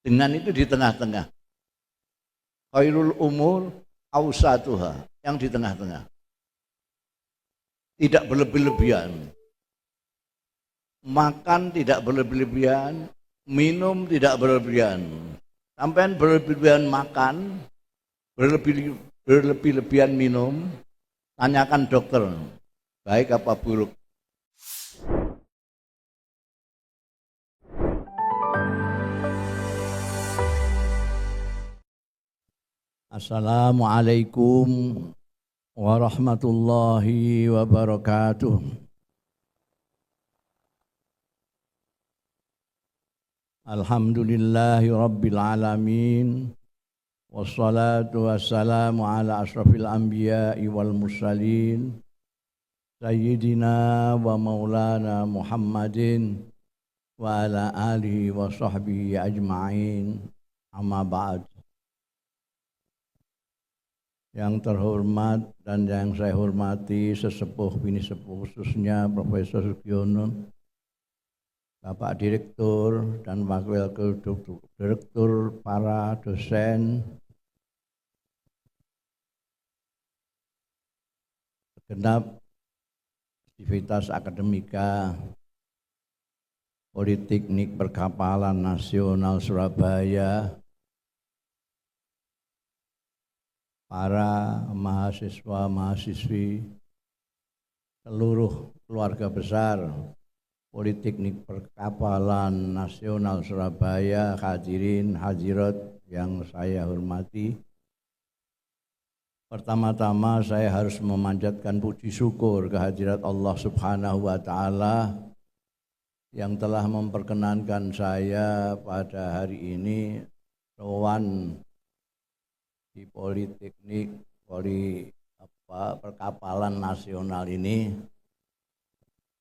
Dengan itu di tengah-tengah. Khairul umur awsatuha, yang di tengah-tengah. Tidak berlebih-lebihan. Makan tidak berlebih-lebihan, minum tidak berlebihan. Sampai berlebihan makan, berlebih-lebihan minum, tanyakan dokter, baik apa buruk. Assalamualaikum warahmatullahi wabarakatuh. Alhamdulillahi rabbil alamin. Wassalatu wassalamu ala asrafil anbiya'i wal mursalin Sayyidina wa maulana Muhammadin wa ala alihi wa sahbihi ajma'in. Amma ba'd. Yang terhormat dan yang saya hormati sesepuh bini sepuh, khususnya Profesor Sugiono, Bapak Direktur dan Wakil Direktur, para dosen, segenap aktivitas akademika Politeknik Perkapalan Nasional Surabaya, para mahasiswa-mahasiswi, seluruh keluarga besar Politeknik Perkapalan Nasional Surabaya, hadirin hadirat yang saya hormati. Pertama-tama saya harus memanjatkan puji syukur kehadirat Allah Subhanahu wa Ta'ala yang telah memperkenankan saya pada hari ini sowan di Politeknik Perkapalan Nasional ini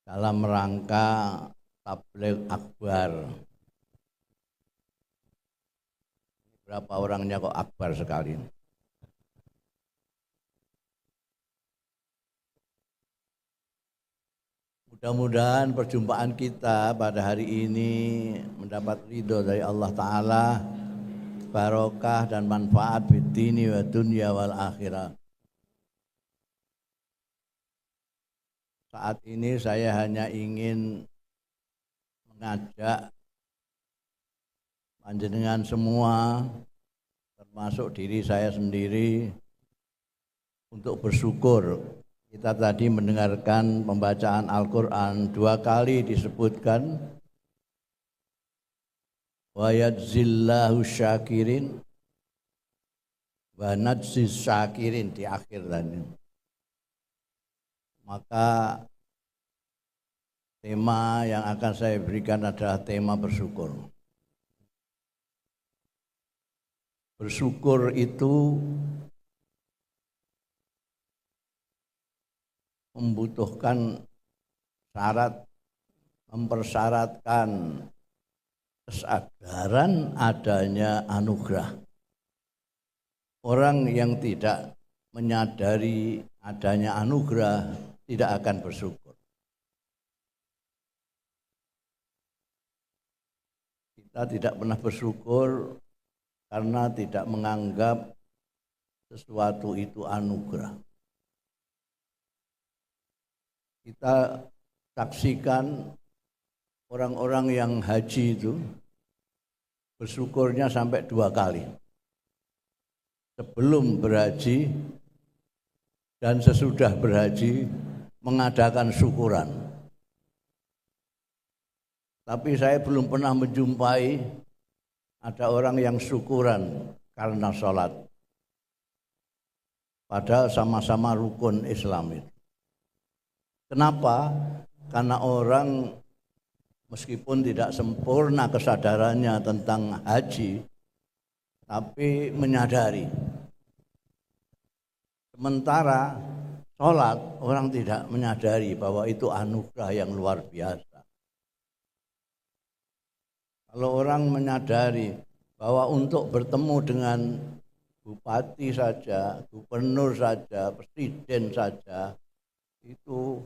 dalam rangka tabligh akbar. Berapa orangnya kok akbar sekali? Mudah-mudahan perjumpaan kita pada hari ini mendapat ridho dari Allah Ta'ala, barokah dan manfaat fid dini wa dunya wal akhirah. Saat ini saya hanya ingin mengajak panjenengan semua, termasuk diri saya sendiri, untuk bersyukur. Kita tadi mendengarkan pembacaan Al-Quran 2 kali disebutkan wa yajzillahu syakirin wa najziz syakirin di akhir tadi. Maka tema yang akan saya berikan adalah tema bersyukur. Bersyukur itu membutuhkan syarat, mempersyaratkan kesadaran adanya anugerah. Orang yang tidak menyadari adanya anugerah tidak akan bersyukur. Kita tidak pernah bersyukur karena tidak menganggap sesuatu itu anugerah. Kita saksikan orang-orang yang haji itu bersyukurnya sampai 2 kali. Sebelum berhaji dan sesudah berhaji mengadakan syukuran. Tapi saya belum pernah menjumpai ada orang yang syukuran karena sholat. Padahal sama-sama rukun Islam itu. Kenapa? Karena orang meskipun tidak sempurna kesadarannya tentang haji, tapi menyadari. Sementara sholat, orang tidak menyadari bahwa itu anugerah yang luar biasa. Kalau orang menyadari bahwa untuk bertemu dengan bupati saja, gubernur saja, presiden saja, itu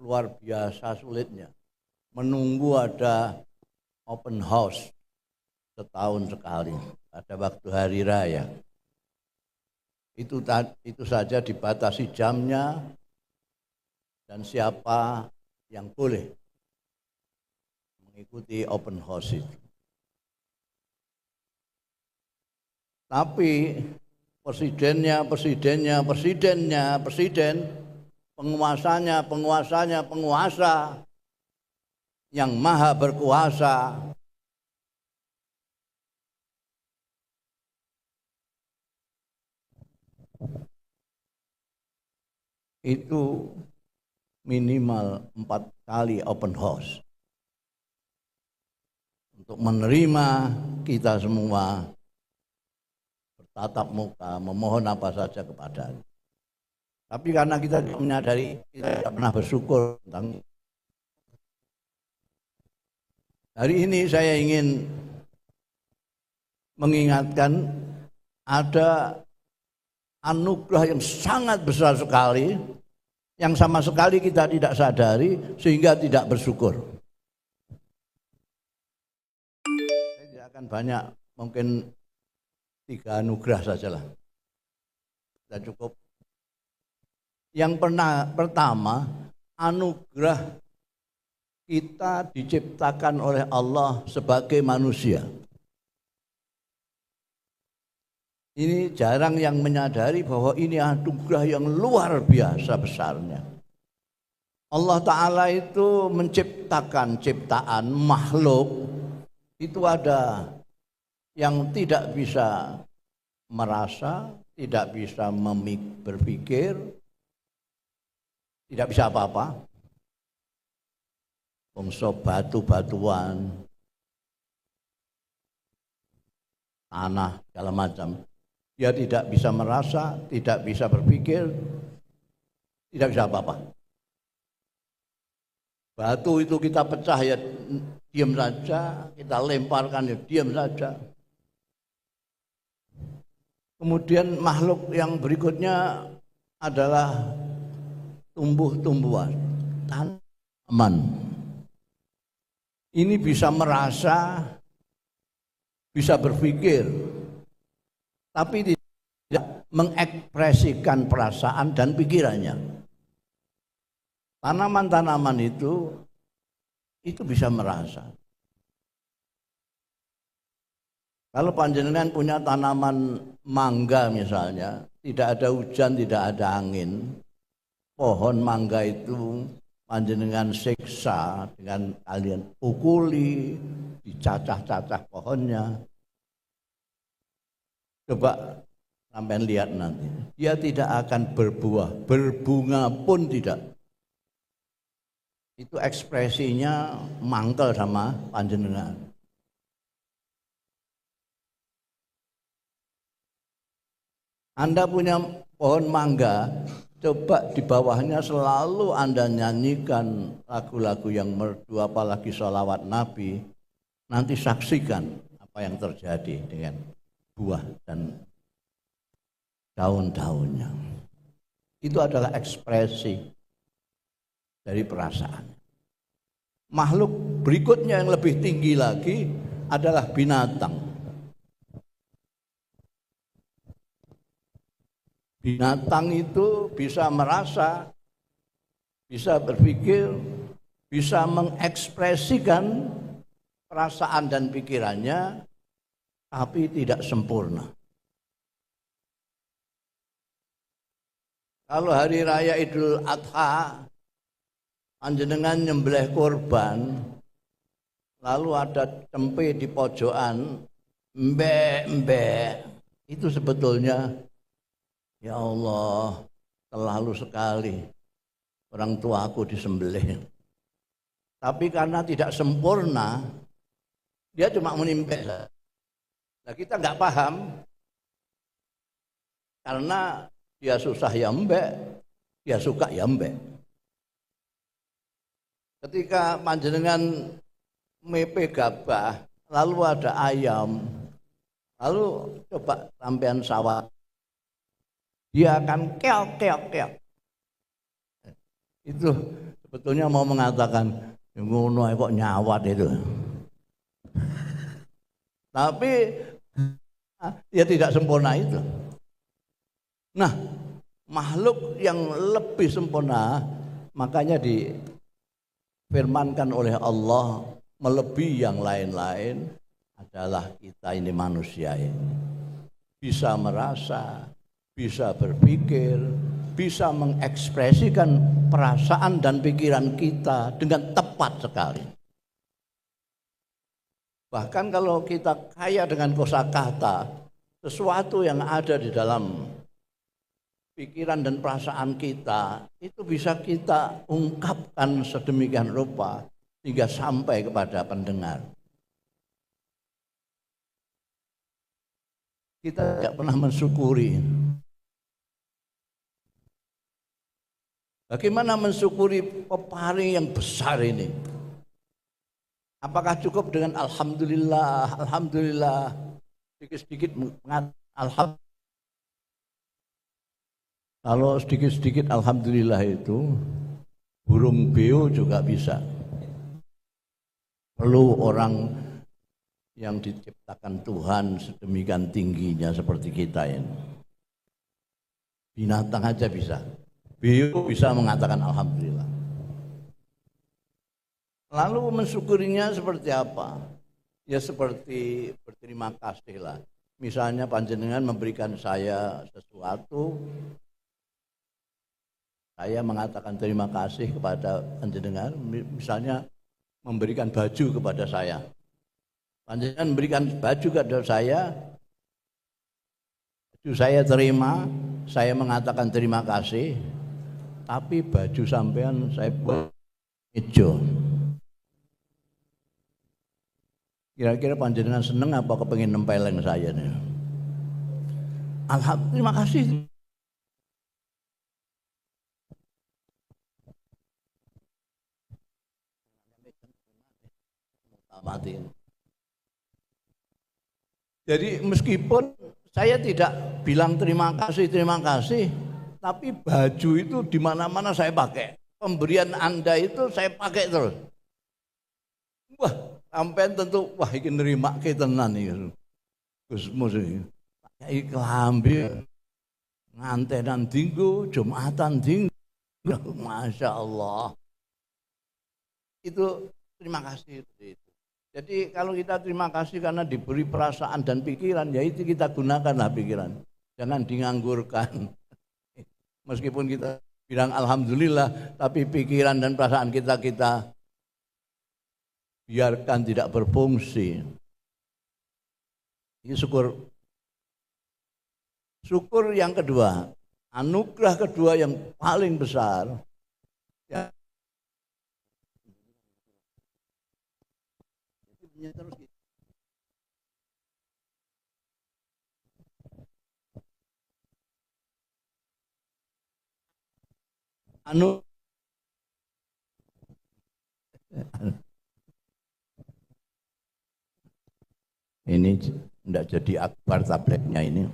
luar biasa sulitnya. Menunggu ada open house, setahun sekali pada waktu hari raya. Itu saja dibatasi jamnya dan siapa yang boleh mengikuti open house itu. Tapi presiden, penguasa yang maha berkuasa, itu minimal 4 kali open house untuk menerima kita semua bertatap muka, memohon apa saja kepadanya. Tapi karena kita menyadari, kita tidak pernah bersyukur tentang hari ini, saya ingin mengingatkan ada anugerah yang sangat besar sekali yang sama sekali kita tidak sadari sehingga tidak bersyukur. Saya tidak akan banyak, mungkin 3 anugerah sajalah. Sudah cukup. Yang pertama, anugerah kita diciptakan oleh Allah sebagai manusia. Ini jarang yang menyadari bahwa ini anugerah yang luar biasa besarnya. Allah Ta'ala itu menciptakan ciptaan makhluk, itu ada yang tidak bisa merasa, tidak bisa berpikir, tidak bisa apa-apa. Bangsa batu-batuan, tanah, segala macam. Dia tidak bisa merasa, tidak bisa berpikir, tidak bisa apa-apa. Batu itu kita pecah ya diam saja, kita lemparkan ya diam saja. Kemudian makhluk yang berikutnya adalah tumbuh-tumbuhan, tanaman. Ini bisa merasa, bisa berpikir, tapi tidak mengekspresikan perasaan dan pikirannya. Tanaman-tanaman itu bisa merasa. Kalau panjenengan punya tanaman mangga misalnya, tidak ada hujan, tidak ada angin, pohon mangga itu panjenengan siksa dengan kalian pukuli, dicacah-cacah pohonnya. Coba sampean lihat nanti, dia tidak akan berbuah, berbunga pun tidak. Itu ekspresinya mangkel sama panjenengan. Anda punya pohon mangga, coba di bawahnya selalu Anda nyanyikan lagu-lagu yang merdu, apalagi sholawat Nabi. Nanti saksikan apa yang terjadi dengan buah dan daun-daunnya. Itu adalah ekspresi dari perasaan. Makhluk berikutnya yang lebih tinggi lagi adalah binatang. Binatang itu bisa merasa, bisa berpikir, bisa mengekspresikan perasaan dan pikirannya, tapi tidak sempurna. Kalau hari raya Idul Adha, panjenengan nyembelih korban, lalu ada tempe di pojokan, mbek-mbek, itu sebetulnya, ya Allah, terlalu sekali orang tua aku disembelih. Tapi karena tidak sempurna, dia cuma menimpek. Nah, kita nggak paham, karena dia susah ya mbek, dia suka ya mbek. Ketika panjenengan mepe gabah, lalu ada ayam, lalu coba sampean sawat, dia akan keok. Itu sebetulnya mau mengatakan, ngono kok nyawat itu. Tapi ya tidak sempurna itu. Nah, makhluk yang lebih sempurna makanya difirmankan oleh Allah melebihi yang lain-lain adalah kita ini manusia ini. Bisa merasa, bisa berpikir, bisa mengekspresikan perasaan dan pikiran kita dengan tepat sekali. Bahkan kalau kita kaya dengan kosakata, sesuatu yang ada di dalam pikiran dan perasaan kita itu bisa kita ungkapkan sedemikian rupa hingga sampai kepada pendengar. Kita tidak pernah mensyukuri. Bagaimana mensyukuri peparing yang besar ini? Apakah cukup dengan alhamdulillah, alhamdulillah, sedikit-sedikit alhamdulillah? Kalau sedikit-sedikit alhamdulillah itu burung beo juga bisa. Perlu orang yang diciptakan Tuhan sedemikian tingginya seperti kita ini. Binatang aja bisa. Beo bisa mengatakan alhamdulillah. Lalu mensyukurinya seperti apa? Ya seperti berterima kasih lah. Misalnya panjenengan memberikan saya sesuatu, saya mengatakan terima kasih kepada panjenengan. Misalnya memberikan baju kepada saya. Panjenengan memberikan baju kepada saya, baju saya terima, saya mengatakan terima kasih. Tapi baju sampean saya buat hijau. Kira-kira panjenengan seneng apa kepengen nempeleng saya nih? Alhamdulillah, terima kasih. Jadi meskipun saya tidak bilang terima kasih, tapi baju itu di mana-mana saya pakai. Pemberian Anda itu saya pakai terus. Wah, sampai tentu wah iki nrimake tenan iki. Gusmus iki. Pakai klambi ngantenan dinggo, Jumatan dinggo. Masya Allah. Itu terima kasih itu. Jadi kalau kita terima kasih karena diberi perasaan dan pikiran, ya itu kita gunakanlah pikiran. Jangan dianggurkan. Meskipun kita bilang alhamdulillah, tapi pikiran dan perasaan kita biarkan tidak berfungsi. Ini syukur. Syukur yang kedua, anugerah kedua yang paling besar. Ya. Terus ini tidak jadi akbar tabletnya ini.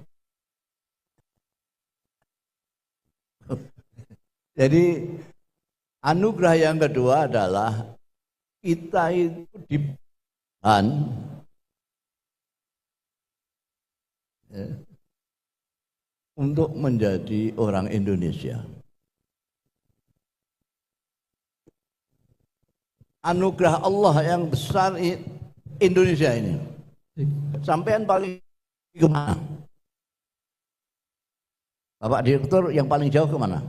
Jadi anugerah yang kedua adalah kita itu diberikan untuk menjadi orang Indonesia. Anugerah Allah yang besar Indonesia ini. Sampean paling kemana? Bapak Direktur yang paling jauh kemana?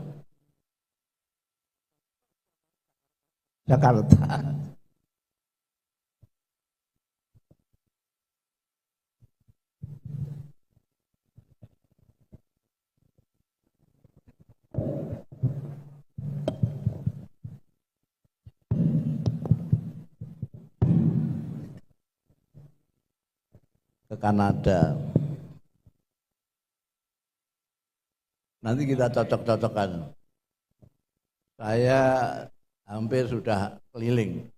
Jakarta. Ke Kanada. Nanti kita cocok-cocokkan. Saya hampir sudah keliling.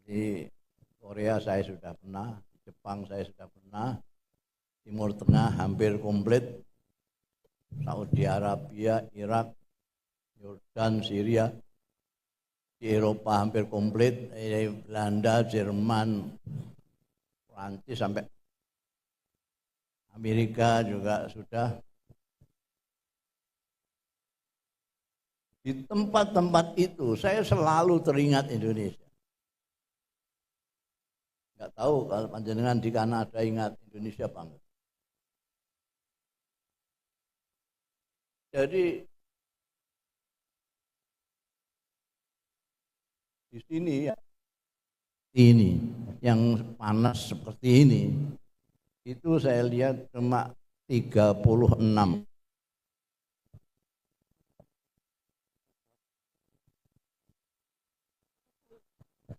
Di Korea saya sudah pernah, di Jepang saya sudah pernah, Timur Tengah hampir komplit, Saudi Arabia, Irak, Yordan, Syria, di Eropa hampir komplit, Belanda, Jerman, Prancis sampai Amerika juga sudah. Di tempat-tempat itu saya selalu teringat Indonesia. Nggak tahu kalau panjenengan di Kanada ingat Indonesia apa enggak. Jadi di sini ya, ini yang panas seperti ini, itu saya lihat cuma 36.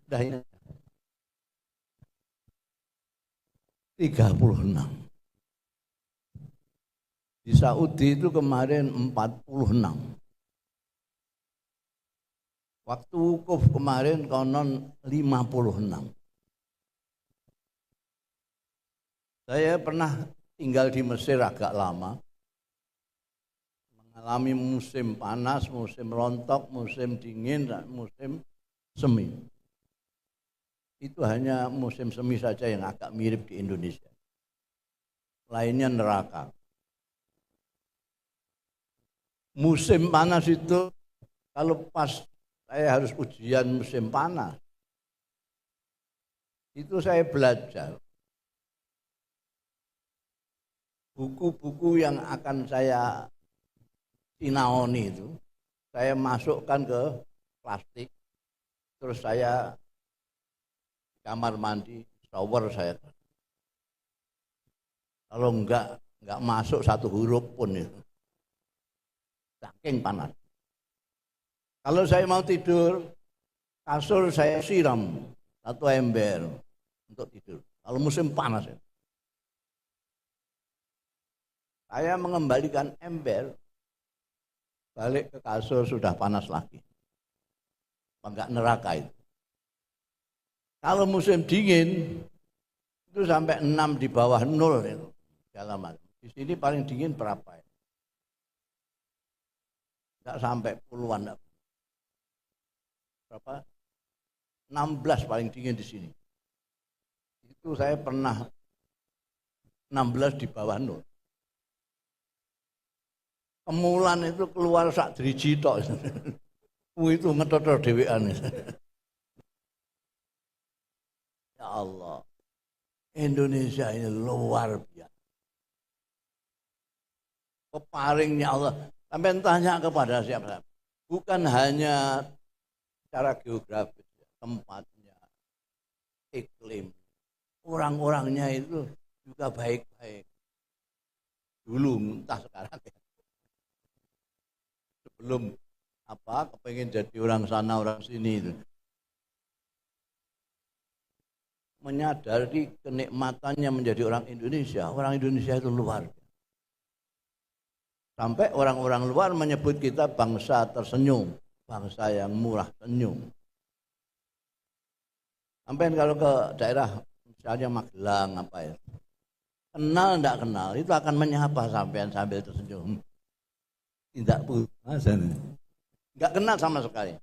Dah ini 36. Di Saudi itu kemarin 46. Waktu wukuf kemarin konon 56. Saya pernah tinggal di Mesir agak lama, mengalami musim panas, musim rontok, musim dingin, dan musim semi. Itu hanya musim semi saja yang agak mirip di Indonesia. Lainnya neraka. Musim panas itu kalau pas saya harus ujian musim panas, itu saya belajar buku-buku yang akan saya sinaoni itu, saya masukkan ke plastik, terus saya kamar mandi, shower saya. Kalau enggak masuk satu huruf pun itu. Saking panas. Kalau saya mau tidur, kasur saya siram satu ember untuk tidur. Kalau musim panas ya. Saya mengembalikan ember, balik ke kasur sudah panas lagi. Enggak neraka itu. Kalau musim dingin, itu sampai 6 di bawah 0 itu. Di sini paling dingin berapa ya? Enggak sampai puluhan. Berapa? 16 paling dingin di sini. Itu saya pernah 16 di bawah 0. Kemulan itu keluar sak driji tok. Itu ngetotor dhewean. Ya Allah. Indonesia ini luar biasa. Peparingnya Allah. Sampai tanya kepada siapa? Bukan hanya secara geografis, tempatnya, iklim, orang-orangnya itu juga baik-baik. Dulu, entah sekarang ya. Sebelum kepengen jadi orang sana orang sini itu, menyadari kenikmatannya menjadi orang Indonesia itu luar biasa. Sampai orang-orang luar menyebut kita bangsa tersenyum, bangsa yang murah senyum. Sampai kalau ke daerah misalnya Magelang kenal enggak kenal itu akan menyapa sampean sambil tersenyum. Tidak enggak kenal sama sekali.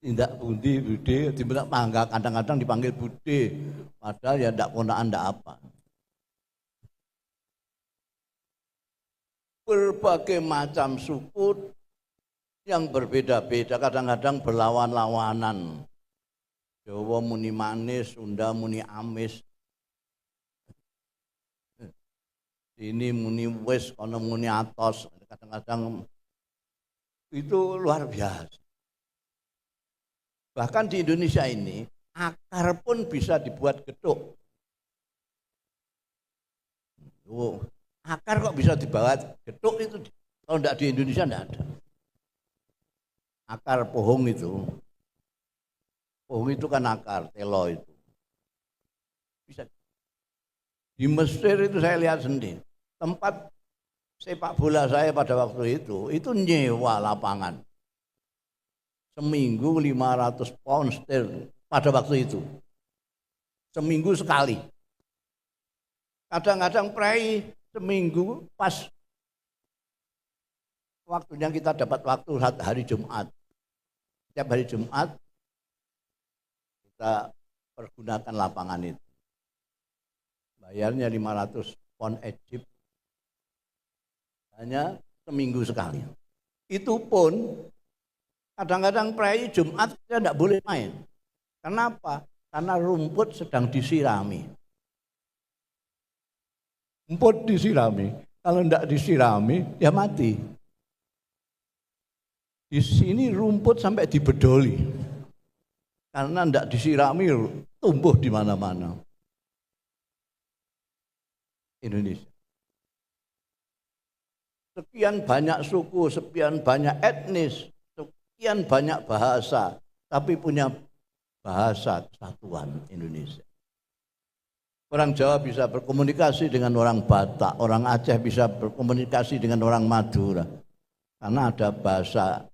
Tidak Bude, dibilang pangga, kadang-kadang dipanggil Bude, padahal ya enggak ponaan enggak apa. Berbagai macam suku yang berbeda-beda, kadang-kadang berlawan-lawanan. Jawa muni manis, Sunda muni amis. Ini muni wis, kono muni atos. Kadang-kadang itu luar biasa. Bahkan di Indonesia ini, akar pun bisa dibuat geduk. Akar kok bisa dibawa geduk itu, kalau tidak di Indonesia tidak ada. Akar pohon itu kan akar, telo itu. Bisa. Di Mesir itu saya lihat sendiri, tempat sepak bola saya pada waktu itu nyewa lapangan. Seminggu 500 pound sterling pada waktu itu. Seminggu sekali. Kadang-kadang prai seminggu pas waktunya kita dapat waktu hari Jumat. Setiap hari Jumat kita pergunakan lapangan itu. Bayarnya 500 pound Egypt hanya seminggu sekali. Itu pun kadang-kadang prei Jumat saya tidak boleh main. Kenapa? Karena rumput sedang disirami. Rumput disirami. Kalau tidak disirami, ya mati. Di sini rumput sampai dibedoli. Karena tidak disirami, tumbuh di mana-mana. Indonesia. Sekian banyak suku, sekian banyak etnis, sekian banyak bahasa, tapi punya bahasa kesatuan Indonesia. Orang Jawa bisa berkomunikasi dengan orang Batak, orang Aceh bisa berkomunikasi dengan orang Madura, karena ada bahasa.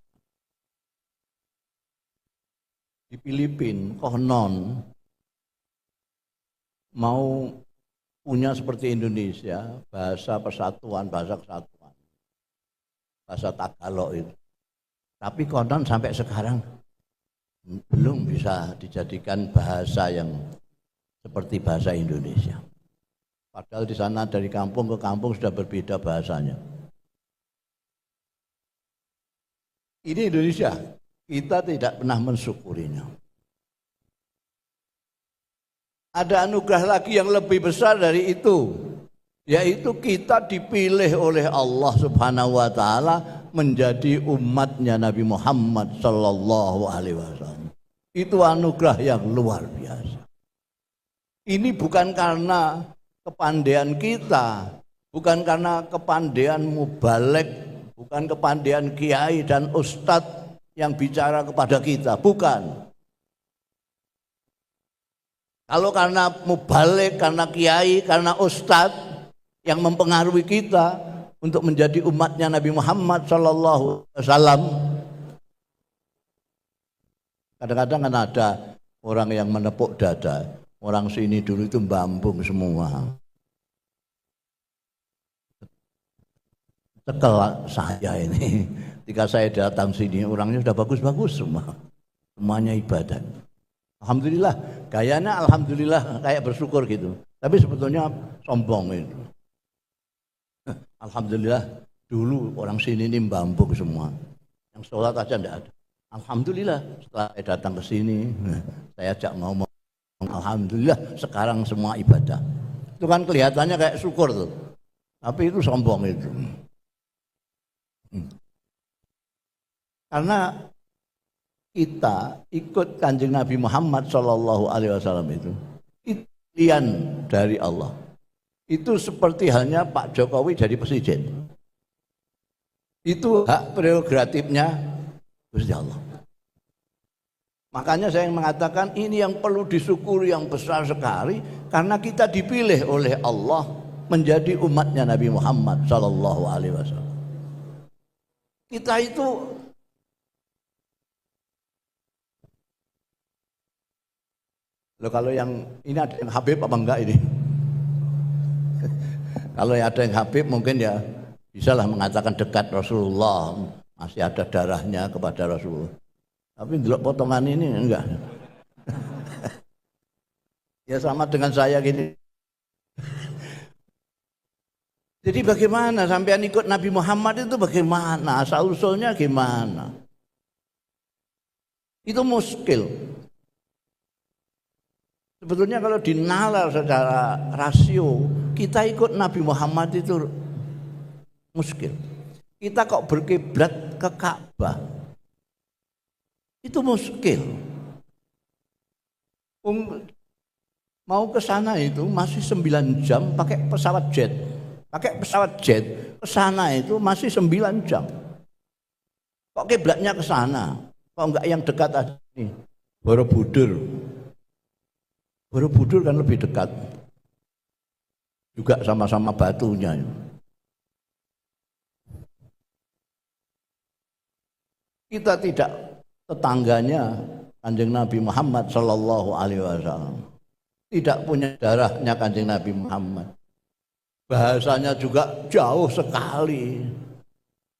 Di Filipina, konon mau punya seperti Indonesia, bahasa persatuan, bahasa kesatuan, bahasa Tagalog itu. Tapi konon sampai sekarang belum bisa dijadikan bahasa yang seperti bahasa Indonesia. Padahal di sana dari kampung ke kampung sudah berbeda bahasanya. Ini Indonesia, kita tidak pernah mensyukurinya. Ada anugerah lagi yang lebih besar dari itu, yaitu kita dipilih oleh Allah Subhanahu wa taala menjadi umatnya Nabi Muhammad sallallahu alaihi wasallam. Itu anugerah yang luar biasa. Ini bukan karena kepandaian kita, bukan karena kepandaian mubalek, bukan kepandaian kiai dan ustadz yang bicara kepada kita, bukan. Kalau karena mubalik, karena kiai, karena ustadz yang mempengaruhi kita untuk menjadi umatnya Nabi Muhammad sallallahu alaihi wasallam. Kadang-kadang kan ada orang yang menepuk dada. Orang sini dulu itu mbambung semua. Tekel saya ini. Ketika saya datang sini, orangnya sudah bagus-bagus semua. Semuanya ibadah. Alhamdulillah, gayanya alhamdulillah kayak bersyukur gitu. Tapi sebetulnya sombong itu. Alhamdulillah dulu orang sini ini mbambung semua. Yang sholat aja enggak ada. Alhamdulillah setelah saya datang ke sini, saya ajak ngomong. Alhamdulillah sekarang semua ibadah. Itu kan kelihatannya kayak syukur tuh. Tapi itu sombong itu. Karena kita ikut Kanjeng Nabi Muhammad sallallahu alaihi wasallam itu pilihan dari Allah. Itu seperti halnya Pak Jokowi jadi presiden. Itu hak prerogatifnya Gusti Allah. Makanya saya mengatakan ini yang perlu disyukuri yang besar sekali karena kita dipilih oleh Allah menjadi umatnya Nabi Muhammad sallallahu alaihi wasallam. Kita itu loh, kalau yang ini ada yang Habib apa enggak ini? Kalau ada yang Habib mungkin ya bisalah mengatakan dekat Rasulullah, masih ada darahnya kepada Rasulullah. Tapi delok potongan ini enggak. Ya sama dengan saya gini. Jadi bagaimana sampean ikut Nabi Muhammad itu bagaimana? Asal usulnya gimana? Itu muskil. Sebetulnya kalau dinalar secara rasio, kita ikut Nabi Muhammad itu muskil. Kita kok berkiblat ke Ka'bah, itu muskil. Mau ke sana itu masih 9 jam pakai pesawat jet. Pakai pesawat jet ke sana itu masih 9 jam. Kok kiblatnya ke sana? Kok enggak yang dekat aja nih? Borobudur. Borobudur kan lebih dekat. Juga sama-sama batunya. Kita tidak tetangganya Kanjeng Nabi Muhammad sallallahu alaihi wasallam. Tidak punya darahnya Kanjeng Nabi Muhammad. Bahasanya juga jauh sekali.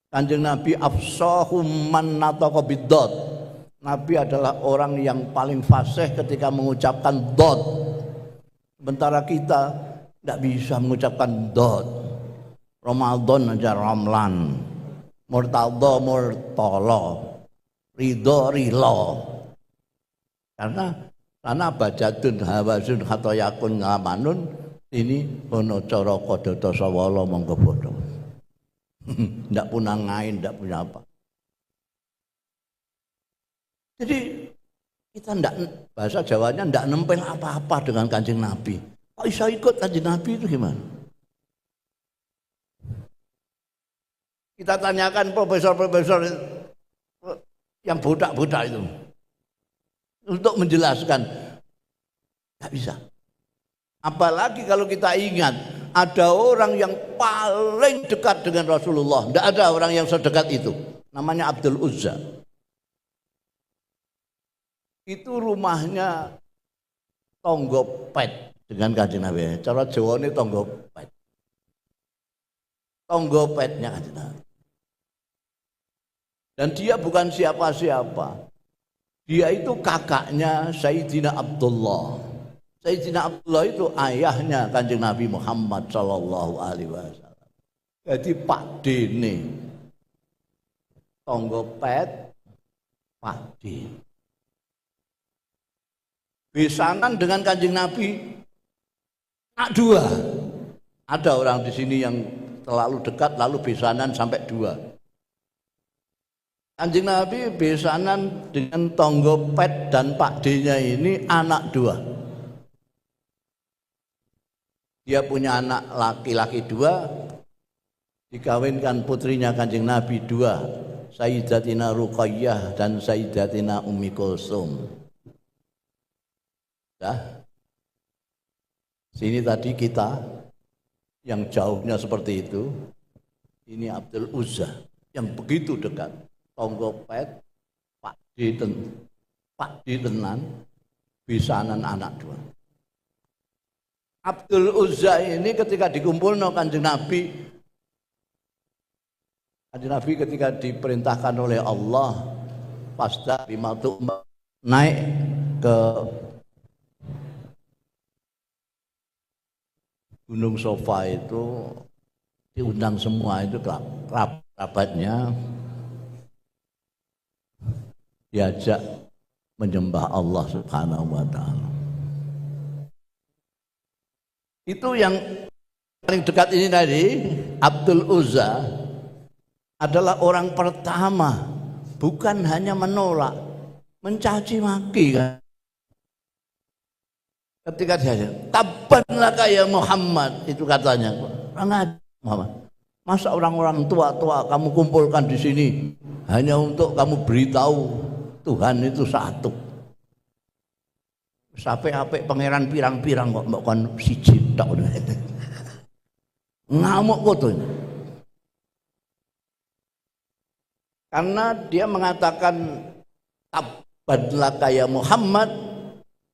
Kanjeng Nabi afsahum man nataqa biddad. Nabi adalah orang yang paling fasih ketika mengucapkan dot. Sementara kita tidak bisa mengucapkan dot. Ramadan aja Ramlan, Murtadha Murtala, Ridho Rilo. Karena bajadun hawasun khatoyakun ngamanun ini ono cara kodota sawala monggo bodho. Ndak punya ngain, ndak punya apa. Jadi kita ndak, bahasa Jawanya ndak nempel apa-apa dengan Kanjeng Nabi. Kok bisa ikut Kanjeng Nabi itu gimana? Kita tanyakan profesor-profesor yang budak-budak itu untuk menjelaskan, nggak bisa. Apalagi kalau kita ingat ada orang yang paling dekat dengan Rasulullah, nggak ada orang yang sedekat itu, namanya Abdul Uzza. Itu rumahnya tonggo pet dengan Kanjeng Nabi. Cara Jawa ini tonggo pet. Tonggo petnya Kanjeng Nabi. Dan dia bukan siapa-siapa. Dia itu kakaknya Sayyidina Abdullah. Sayyidina Abdullah itu ayahnya Kanjeng Nabi Muhammad sallallahu alaihi wasallam. Jadi Pak Dene. Tonggo pet Pak D. Besanan dengan Kanjeng Nabi anak dua. Ada orang di sini yang terlalu dekat lalu besanan sampai dua. Kanjeng Nabi besanan dengan tonggo pet dan Pak D-nya ini anak dua. Dia punya anak laki-laki dua, dikawinkan putrinya Kanjeng Nabi dua, Sayyidatina Ruqayyah dan Sayyidatina Ummi Kulsum. Dah. Sini tadi kita yang jauhnya seperti itu, ini Abdul Uzza yang begitu dekat. Tonggo pet, Pak D tenan, bisanan anak dua. Abdul Uzza ini ketika dikumpulno Kanjeng Nabi ketika diperintahkan oleh Allah pasda bimatu naik ke Gunung Sofa itu, diundang semua itu kerabatnya, diajak menyembah Allah Subhanahu wa taala. Itu yang paling dekat ini tadi, Abdul Uzza adalah orang pertama bukan hanya menolak, mencaci maki kan. Ketika dia tabban laka ya Muhammad, itu katanya, Muhammad, masa orang-orang tua-tua kamu kumpulkan di sini hanya untuk kamu beritahu Tuhan itu satu. Sampai pangeran pirang-pirang kok mbok kon siji tok. Ngamuk kok. Karena dia mengatakan tabban laka ya Muhammad,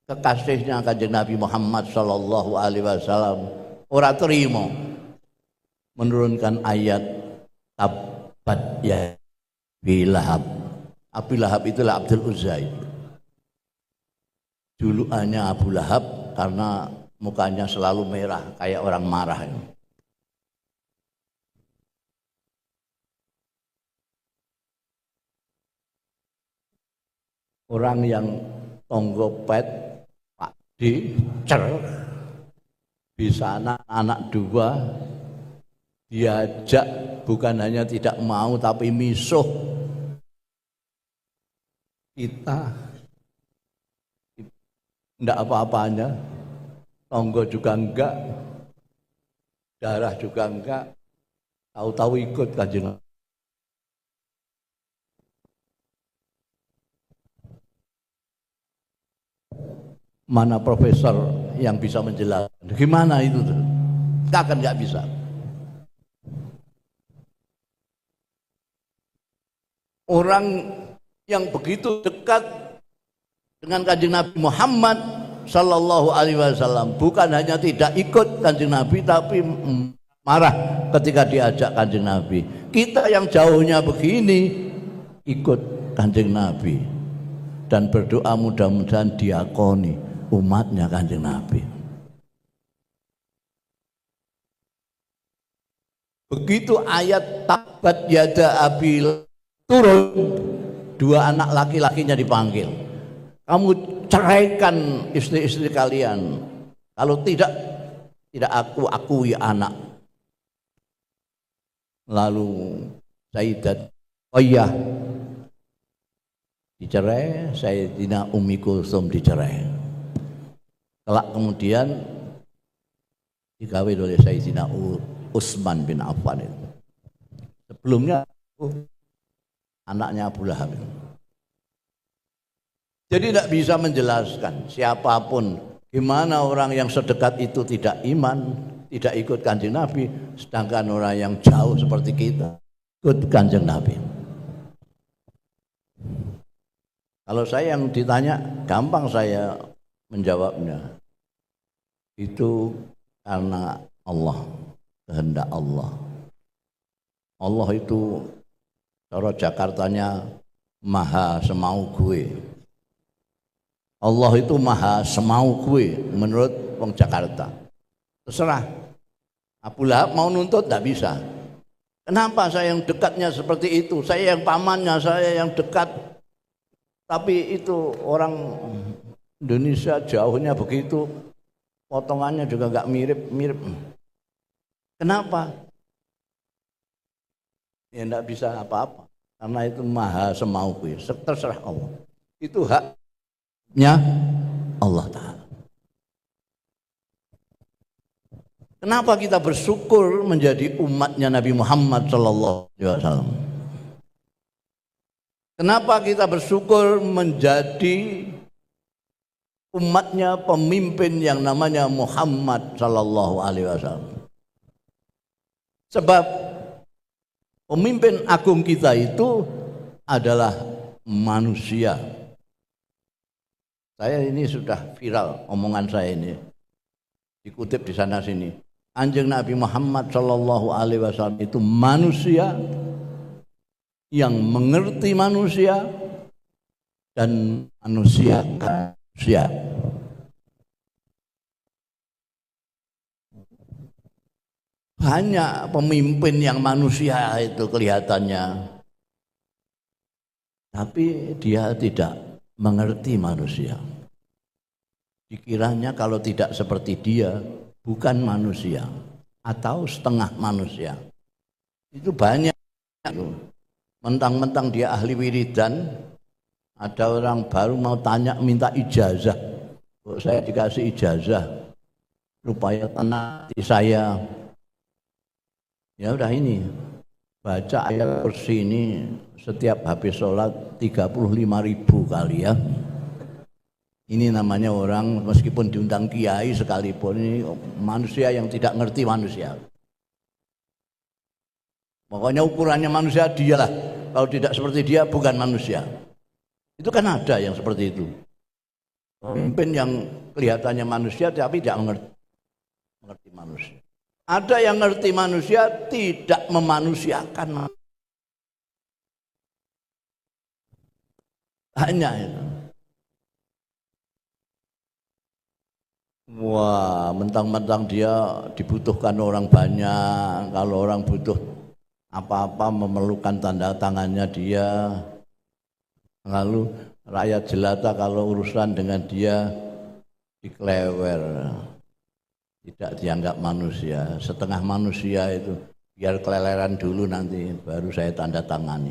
kekasihnya Kanjeng Nabi Muhammad sallallahu alaihi wasallam ora terima menurunkan ayat tabbat ya Abi Lahab. Abi Lahab itulah Abdul Uzza. Julukannya Abu Lahab karena mukanya selalu merah kayak orang marah. Orang yang tonggo pet Pak D cer bisa anak dua, diajak bukan hanya tidak mau tapi misuh. Kita tidak apa-apanya, tonggo juga enggak, darah juga enggak, tahu-tahu ikut Kanjeng. Mana profesor yang bisa menjelaskan? Gimana itu tuh? Kan nggak bisa. Orang yang begitu dekat dengan Kanjeng Nabi Muhammad sallallahu alaihi wasallam bukan hanya tidak ikut Kanjeng Nabi tapi marah ketika diajak Kanjeng Nabi. Kita yang jauhnya begini ikut Kanjeng Nabi. dan berdoa mudah-mudahan diakoni umatnya Kanjeng Nabi. Begitu ayat tabat yada abil turun, dua anak laki-lakinya dipanggil. Kamu ceraikan istri-istri kalian. Kalau tidak aku akui anak. Lalu Sayyidat Qoyyah dicerai, Sayyidina Ummi Kulsum dicerai. Kelak kemudian dikawin oleh Sayyidina Utsman bin Affan itu. Sebelumnya anaknya Abu Lahab. Jadi tidak bisa menjelaskan siapapun gimana orang yang sedekat itu tidak iman, tidak ikut Kanjeng Nabi, sedangkan orang yang jauh seperti kita ikut Kanjeng Nabi. Kalau saya yang ditanya, gampang saya menjawabnya. Itu karena Allah, kehendak Allah. Allah itu cara Jakartanya maha semau gue. Allah itu maha semau gue menurut wong Jakarta. Terserah. Abu Lahab mau nuntut tidak bisa. Kenapa saya yang dekatnya seperti itu? Saya yang pamannya, saya yang dekat. Tapi itu orang Indonesia jauhnya begitu, potongannya juga nggak mirip-mirip. Kenapa? Ya enggak bisa apa-apa. Karena itu maha semau gue. Terserah Allah. Itu haknya Allah Ta'ala. Kenapa kita bersyukur menjadi umatnya Nabi Muhammad SAW? Kenapa kita bersyukur menjadi umatnya pemimpin yang namanya Muhammad SAW? Sebab pemimpin agung kita itu adalah manusia. Saya ini sudah viral omongan saya ini, dikutip di sana sini. Kanjeng Nabi Muhammad SAW itu manusia yang mengerti manusia dan manusia. Banyak pemimpin yang manusia itu kelihatannya, tapi dia tidak mengerti manusia. Dikiranya kalau tidak seperti dia bukan manusia atau setengah manusia. Itu banyak. Mentang-mentang dia ahli wiridan, ada orang baru mau tanya minta ijazah. Kok saya dikasih ijazah? Rupanya tenang hati saya. Ya udah ini, baca ayat kursi ini setiap habis sholat 35.000 kali ya. Ini namanya orang meskipun diundang kiai sekalipun ini manusia yang tidak ngerti manusia. Pokoknya ukurannya manusia dialah. Kalau tidak seperti dia bukan manusia. Itu kan ada yang seperti itu. Pemimpin yang kelihatannya manusia tapi tidak mengerti manusia. Ada yang ngerti manusia tidak memanusiakan. Hanya itu. Wah, mentang-mentang dia dibutuhkan orang banyak. Kalau orang butuh apa-apa memerlukan tanda tangannya dia. Lalu rakyat jelata kalau urusan dengan dia diklewer. Tidak dianggap manusia, setengah manusia itu biar keleleran dulu nanti baru saya tanda tangani.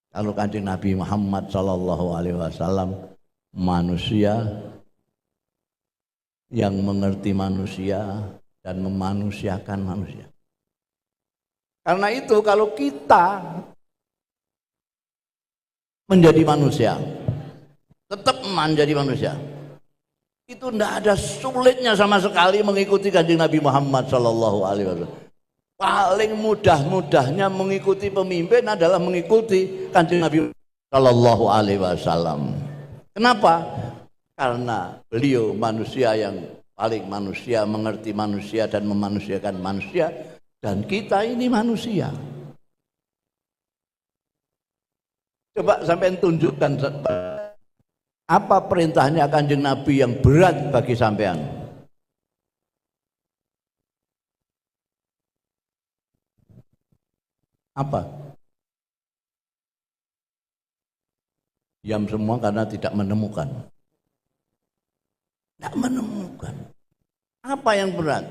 Kalau Kanjeng Nabi Muhammad SAW manusia yang mengerti manusia dan memanusiakan manusia. Karena itu kalau kita menjadi manusia, tetap menjadi manusia, itu tidak ada sulitnya sama sekali mengikuti Kanjeng Nabi Muhammad SAW. Paling mudah-mudahnya mengikuti pemimpin adalah mengikuti Kanjeng Nabi SAW. Kenapa? Karena beliau manusia yang paling manusia, mengerti manusia dan memanusiakan manusia, dan kita ini manusia. Coba sampean tunjukkan apa perintahnya Kanjeng Nabi yang berat bagi sampean. Apa? Diam semua karena tidak menemukan. Tidak menemukan. Apa yang berat?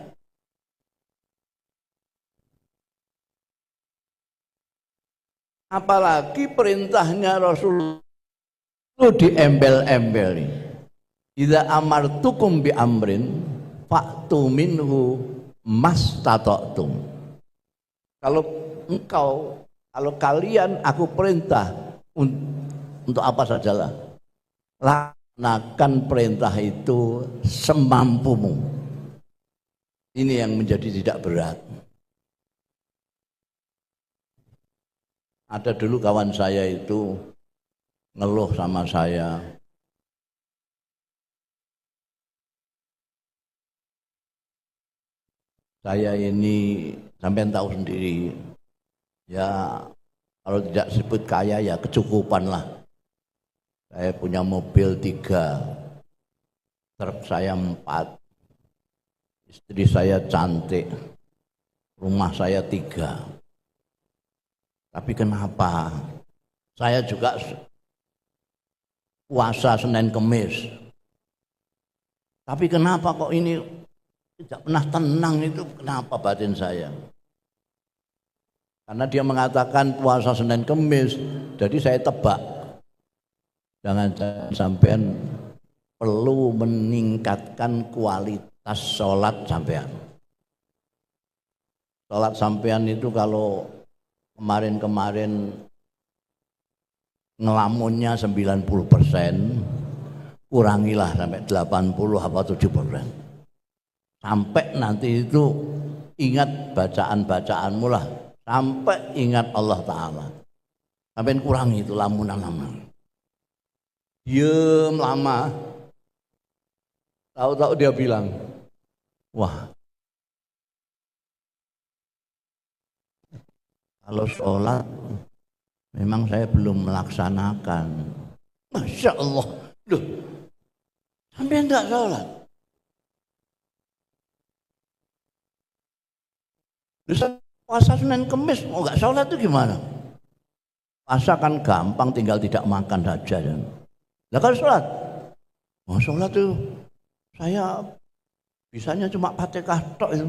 Apalagi perintahnya Rasul itu diembel-embeli. Idza amartukum bi amrin fa'tu minhu mastata'tum. Kalau kalian aku perintah untuk apa sajalah, laksanakan perintah itu semampumu. Ini yang menjadi tidak berat. Ada dulu kawan saya itu ngeluh sama saya, ini sampean tahu sendiri, ya kalau tidak sebut kaya ya kecukupan lah. Saya punya mobil 3, truk saya 4, istri saya cantik, rumah saya 3. Tapi kenapa saya juga puasa Senin Kemis, tapi kenapa kok ini tidak pernah tenang? Itu kenapa batin saya? Karena dia mengatakan puasa Senin Kemis, jadi saya tebak, jangan sampean perlu meningkatkan kualitas sholat sampean. Sholat sampean itu kalau kemarin-kemarin ngelamunnya 90%, kurangilah sampai 80 apa 7%. Sampai nanti itu ingat bacaan-bacaanmu lah, sampai ingat Allah Ta'ala. Sampai kurangi itu lamunan lama. Diem lama, tahu-tahu dia bilang, wah, kalau sholat memang saya belum melaksanakan. Masya Allah, loh, sampai enggak sholat. Puasa Senin Kemis mau enggak sholat itu gimana? Puasa kan gampang, tinggal tidak makan saja. Lah kalau sholat, sholat itu saya bisanya cuma Fatihah tok itu.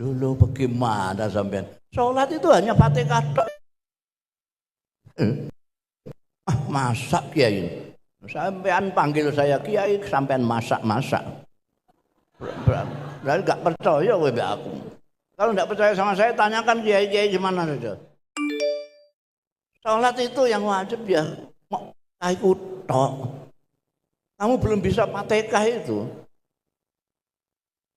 Loh, bagaimana sampean? Sholat itu hanya Fatihah tok. Masak kiai. Sampean panggil saya kiai, sampean masak-masak. Berarti enggak percaya kowe mbek aku. Kalau enggak percaya sama saya, tanyakan kiai-kiai di mana saja. Sholat itu yang wajib ya mau ikut tok. Kamu belum bisa Fatihah itu.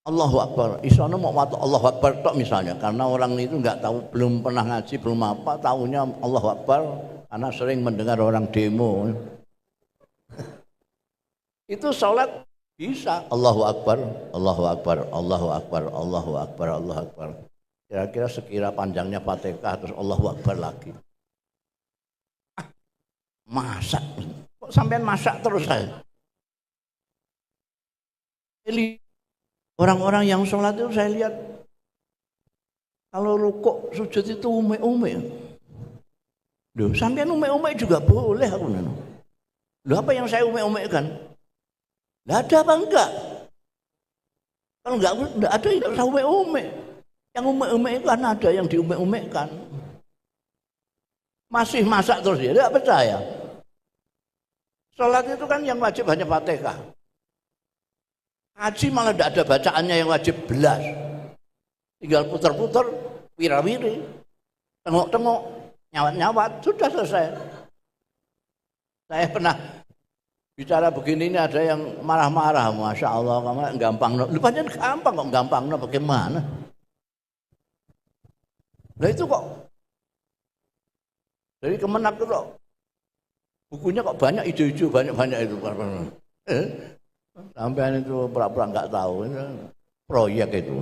Allahu Akbar, isono mau waktu Allahu Akbar tok misalnya, karena orang itu nggak tahu, belum pernah ngaji, belum apa, tahunya Allahu Akbar karena sering mendengar orang demo. Itu sholat bisa Allahu Akbar, Allahu Akbar, Allahu Akbar, Allahu Akbar, Allahu Akbar. Kira-kira sekira panjangnya Fatihah terus Allahu Akbar lagi. Masak, kok sampean masak terus saya? Orang-orang yang sholat itu saya lihat kalau rukuk sujud itu ume-ume. Loh, sampean ume-ume juga boleh aku nana. Loh, apa yang saya ume-ume kan? Lah ada apa enggak? Kalau enggak ada yang enggak usah ume-ume. Yang ume-ume itu kan ada yang diume-ume kan. Masih masak terus ya, enggak percaya. Sholat itu kan yang wajib hanya Fatihah. Haji malah tidak ada bacaannya yang wajib belas. Tinggal putar-putar, wirawiri, tengok-tengok, nyawat-nyawat, sudah selesai. Saya pernah bicara begini, ini ada yang marah-marah, Masya Allah, kamu gampang. Lupanya gampang kok, gampang, bagaimana? Nah itu kok, dari Kemenak itu kok, bukunya kok banyak ijo-ijo, banyak-banyak itu. Sampai itu pura-pura nggak tahu, itu proyek itu.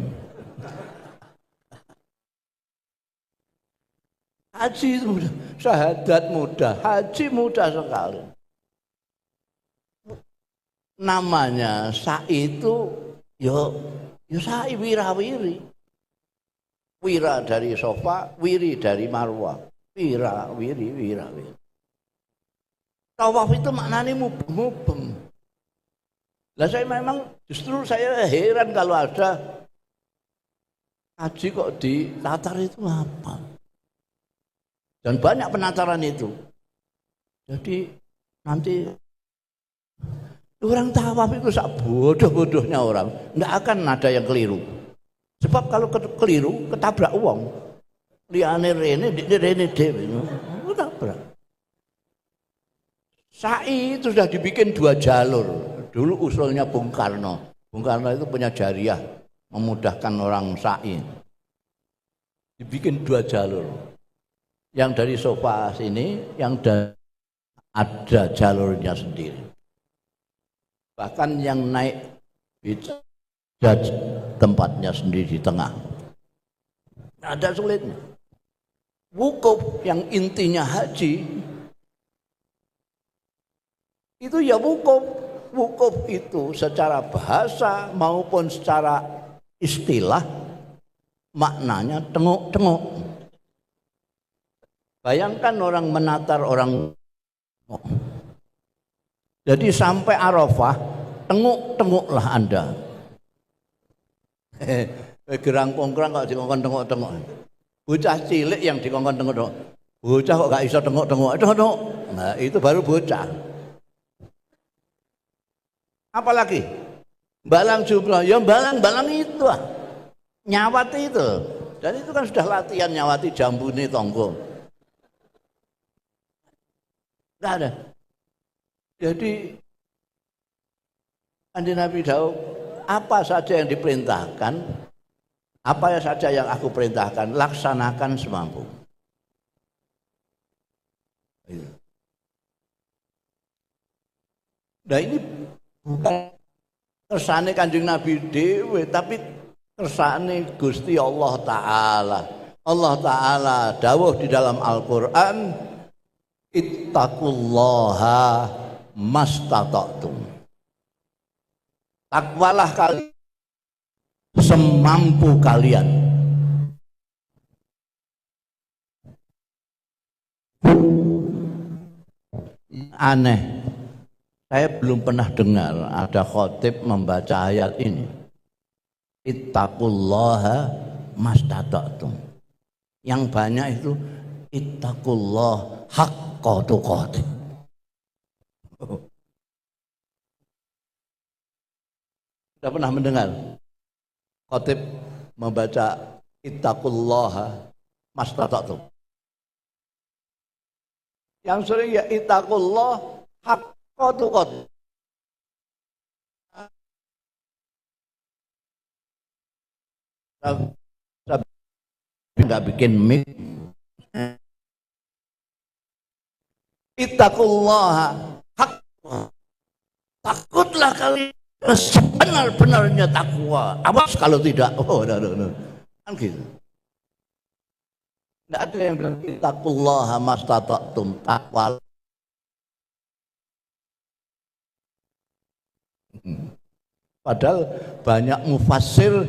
Haji itu mudah, syahadat mudah, haji mudah sekali. Namanya sa'i itu yo sa'i wirawiri. Wira dari sofa, wiri dari marwah. Wira, wiri. Tawaf itu maknanya mubeng-mubeng. Lah saya memang justru saya heran kalau ada haji kok ditatar itu apa. Dan banyak penataran itu. Jadi nanti orang tawaf itu sak bodoh-bodohnya orang, enggak akan ada yang keliru. Sebab kalau keliru ketabrak uang. Liane rene dhewe. Ketabrak. Sa'i itu sudah dibikin 2 jalur. Dulu usulnya Bung Karno. Bung Karno itu punya jariah memudahkan orang sa'i. Dibikin 2 jalur. Yang dari sofa sini, yang ada jalurnya sendiri. Bahkan yang naik bisa tempatnya sendiri di tengah. Ada sulitnya. Wukuf yang intinya haji itu ya wukuf. Wukuf itu secara bahasa maupun secara istilah maknanya tengok-tengok. Bayangkan orang menatar orang. Jadi sampai Arafah tengok-tengoklah Anda. Gerang kongkrang kok dikongkon tengok-tengok. Bocah cilik yang dikongkon tengok-tengok. Bocah kok gak iso tengok-tengok. Nah, itu baru bocah. Apalagi balang jumlah, ya balang itu nyawati itu. Dan itu kan sudah latihan nyawati jambune tonggo. Enggak ada. Jadi Kanjeng Nabi Daud, apa saja yang diperintahkan, apa saja yang aku perintahkan, laksanakan semampu. Nah ini bukan kersane Kanjeng Nabi dhewe, tapi kersane Gusti Allah Ta'ala. Allah Ta'ala dawuh di dalam Al-Quran, ittaqullaha mastata'tum. Takwalah kalian semampu kalian. Aneh, saya belum pernah dengar ada khotib membaca ayat ini. Ittaqullaha mastata'tum. Yang banyak itu ittaqullah haqqa tuqatih. Sudah pernah mendengar khotib membaca ittaqullaha mastata'tum? Yang sering ya ittaqullah haqqa tuqatih. Enggak bikin mic. Ittaqullaha haqqa. Takutlah kalian sebenar-benarnya takwa. Awas kalau tidak. Oh, no. Kan gitu. Tidak ada yang bilang ittaqullaha mastata'tum, takwa. Padahal banyak mufassir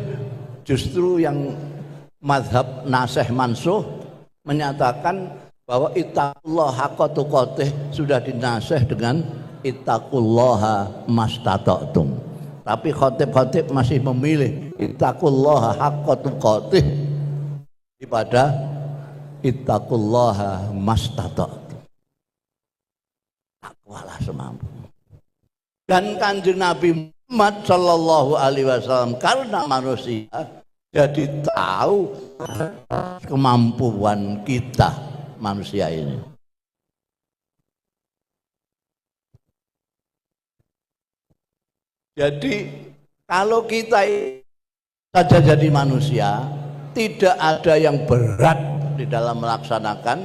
justru yang mazhab nasih mansuh menyatakan bahwa ittaqullaha haqqa tuqatih sudah dinasih dengan ittaqullaha mastata'tum. Tapi khotib-khotib masih memilih ittaqullaha haqqa tuqatih daripada ittaqullaha mastata'tum. Takwalah semampu. Dan Kanjeng Nabi Muhammad sallallahu alaihi wasallam karena manusia jadi tahu kemampuan kita manusia ini. Jadi kalau kita saja jadi manusia, tidak ada yang berat di dalam melaksanakan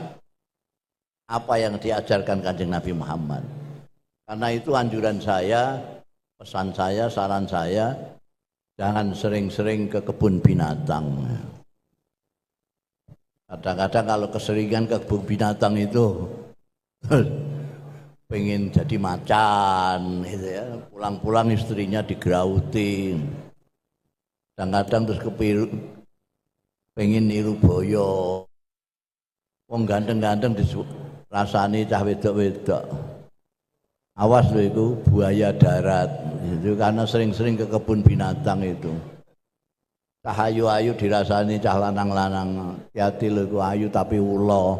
apa yang diajarkan Kanjeng Nabi Muhammad. Karena itu anjuran saya, pesan saya, saran saya, jangan sering-sering ke kebun binatang. Kadang-kadang kalau keseringan ke kebun binatang itu pengen jadi macan gitu ya. Pulang-pulang istrinya digerautin. Kadang-kadang terus kepiru pengen niru boyo. Wong ganteng-ganteng rasane cah wedok-wedok. Awas lho itu buaya darat. Itu karena sering-sering ke kebun binatang itu. Cah ayu-ayu dirasani cah lanang-lanang. Hati lho iku ayu tapi ula.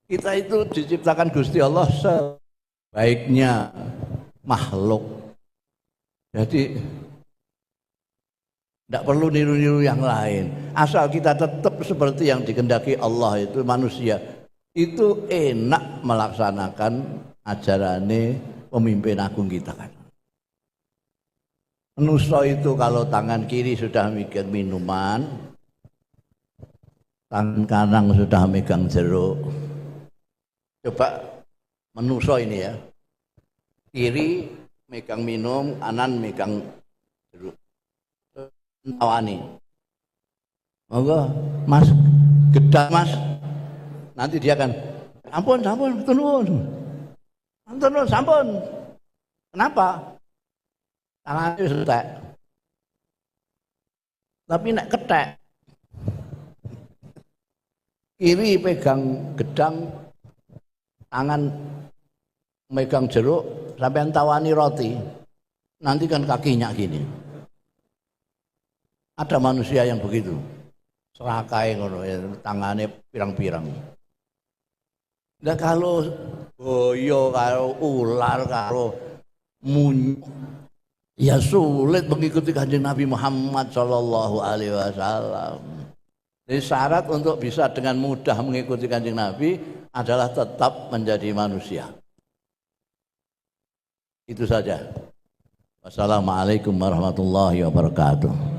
Kita itu diciptakan Gusti Allah sebaiknya makhluk. Jadi tidak perlu niru-niru yang lain. Asal kita tetap seperti yang dikehendaki Allah itu manusia. Itu enak melaksanakan ajarane pemimpin agung kita kan. Manusia itu kalau tangan kiri sudah megang minuman, tangan kanan sudah megang jeruk. Coba manusia ini ya. Kiri megang minum, kanan megang jeruk. Tawani, monggo Mas, gedang Mas, nanti dia akan sampun, sampun. Kenapa? Tangannya sudah, tapi nek ketek, kiri pegang gedang, tangan megang jeruk, sampai tawani roti, nanti kan kakinya gini. Ada manusia yang begitu, serakai ngono ya, tangannya pirang-pirang. Nah kalau boyo, kalau ular, kalau munyuk, ya sulit mengikuti Kanjeng Nabi Muhammad Shallallahu Alaihi Wasallam. Jadi syarat untuk bisa dengan mudah mengikuti Kanjeng Nabi adalah tetap menjadi manusia. Itu saja. Wassalamualaikum warahmatullahi wabarakatuh.